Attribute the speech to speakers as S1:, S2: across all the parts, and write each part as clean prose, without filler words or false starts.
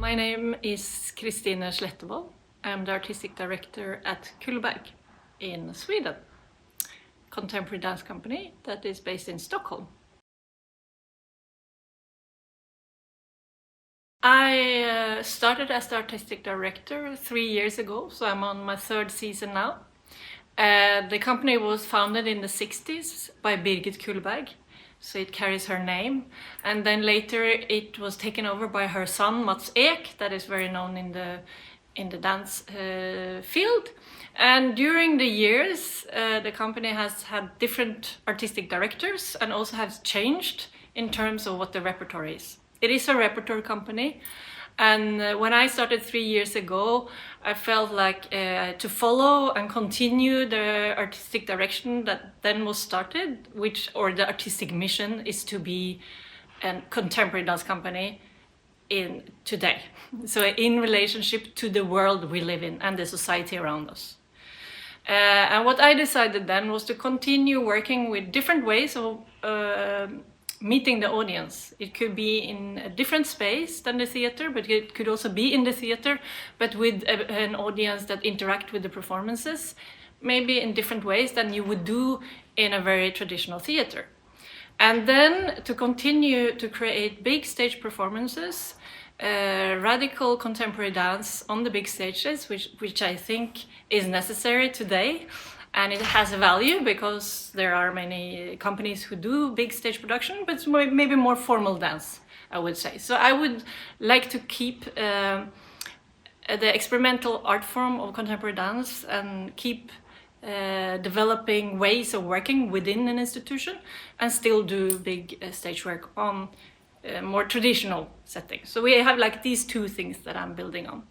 S1: My name is Kristine Slettevold. I'm the artistic director at Kullberg in Sweden, contemporary dance company that is based in Stockholm. I started as the artistic director 3 years ago, so I'm on my 3rd season now. The company was founded in the 60s by Birgit Kullberg, so it carries her name. And then later it was taken over by her son Mats Ek, that is very known in the dance field. And during the years, the company has had different artistic directors and also has changed in terms of what the repertoire is. It is a repertoire company, and when I started 3 years ago, I felt like to follow and continue the artistic direction that then was started, or the artistic mission is to be a contemporary dance company in today. So in relationship to the world we live in and the society around us. And what I decided then was to continue working with different ways of meeting the audience. It could be in a different space than the theater, but it could also be in the theater, but with an audience that interact with the performances, maybe in different ways than you would do in a very traditional theater. And then to continue to create big stage performances, radical contemporary dance on the big stages, which I think is necessary today. And it has a value because there are many companies who do big stage production, but maybe more formal dance, I would say. So I would like to keep the experimental art form of contemporary dance and keep developing ways of working within an institution and still do big stage work on more traditional settings. So we have like these two things that I'm building on.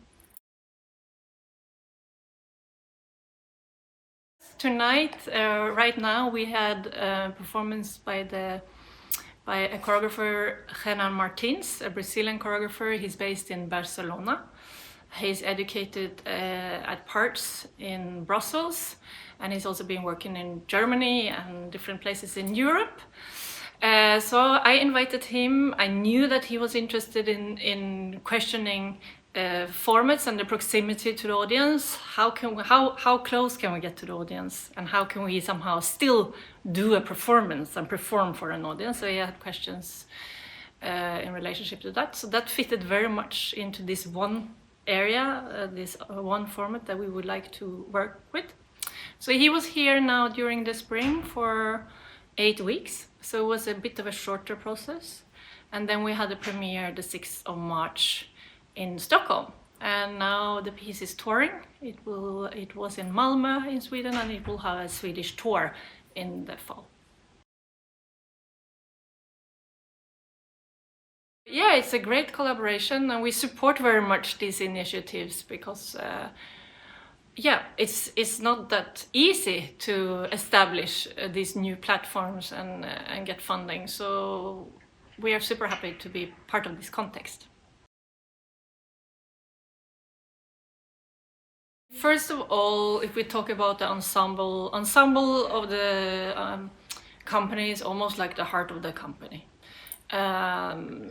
S1: Tonight, right now, we had a performance by a choreographer, Renan Martins, a Brazilian choreographer. He's based in Barcelona. He's educated at Parts in Brussels, and he's also been working in Germany and different places in Europe. So I invited him. I knew that he was interested in questioning formats and the proximity to the audience. How close can we get to the audience, and how can we somehow still do a performance and perform for an audience? So he had questions in relationship to that. So that fitted very much into this one area, this one format that we would like to work with. So he was here now during the spring for 8 weeks. So it was a bit of a shorter process. And then we had a premiere the 6th of March in Stockholm, and now the piece is touring. It was in Malmö in Sweden, and it will have a Swedish tour in the fall. Yeah, it's a great collaboration, and we support very much these initiatives because it's not that easy to establish these new platforms and get funding. So we are super happy to be part of this context. First of all, if we talk about the ensemble of the company is almost like the heart of the company.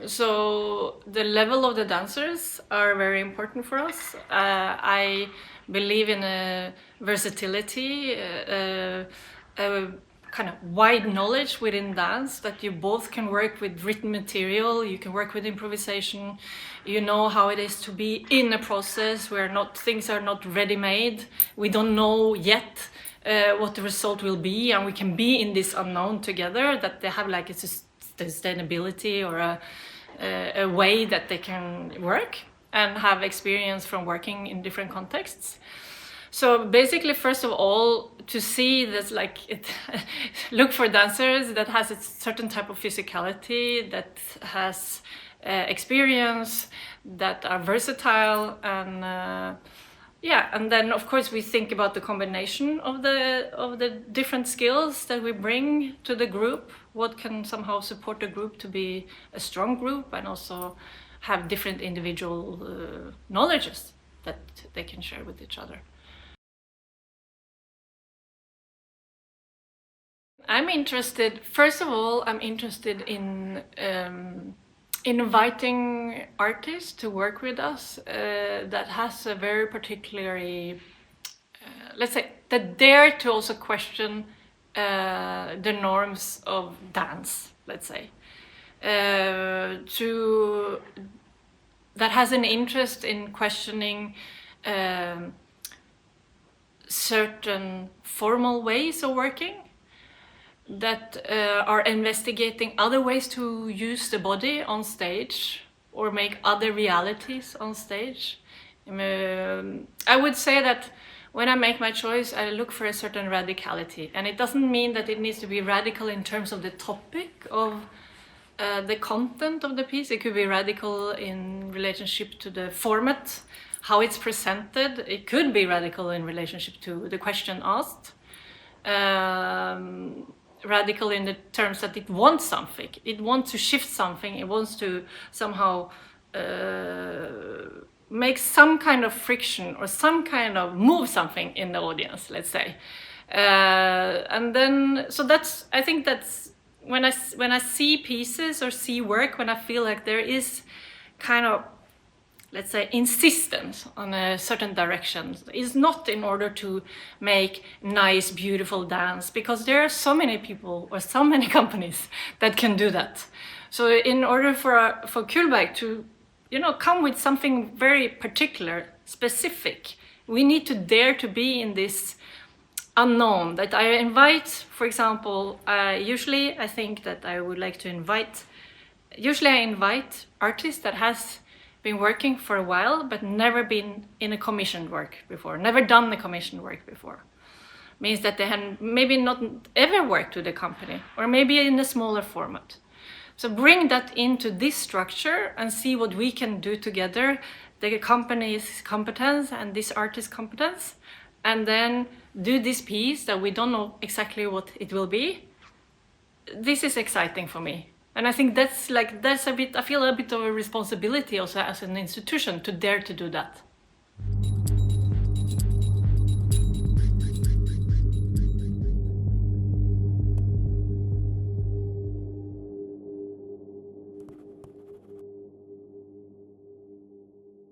S1: So the level of the dancers are very important for us. I believe in a versatility, a kind of wide knowledge within dance, that you both can work with written material, you can work with improvisation, you know how it is to be in a process where things are not ready-made. We don't know yet what the result will be, and we can be in this unknown together, that they have like a sustainability or a way that they can work and have experience from working in different contexts. So basically, first of all, to see this, look for dancers that has a certain type of physicality, that has experience, that are versatile, and and then of course we think about the combination of the different skills that we bring to the group. What can somehow support the group to be a strong group, and also have different individual knowledges that they can share with each other. First of all, I'm interested in inviting artists to work with us that has a very particularly, let's say, that dare to also question the norms of dance, let's say, that has an interest in questioning certain formal ways of working, that are investigating other ways to use the body on stage or make other realities on stage. I would say that when I make my choice, I look for a certain radicality, and it doesn't mean that it needs to be radical in terms of the topic of the content of the piece. It could be radical in relationship to the format, how it's presented. It could be radical in relationship to the question asked. Radical in the terms that it wants something. It wants to shift something. It wants to somehow make some kind of friction or some kind of move something in the audience, let's say. And then, so that's, I think that's when I see pieces or see work, when I feel like there is kind of, let's say, insistence on a certain direction, is not in order to make nice, beautiful dance, because there are so many people or so many companies that can do that. So in order for Kullberg to, you know, come with something very particular, specific, we need to dare to be in this unknown. That I invite, for example, usually I think that I would like to invite, usually I invite artists that has been working for a while but never been in a commissioned work before, never done the commissioned work before. Means that they had maybe not ever worked with a company, or maybe in a smaller format. So bring that into this structure and see what we can do together, the company's competence and this artist's competence, and then do this piece that we don't know exactly what it will be. This is exciting for me. And I think that's a bit, I feel a bit of a responsibility also as an institution to dare to do that.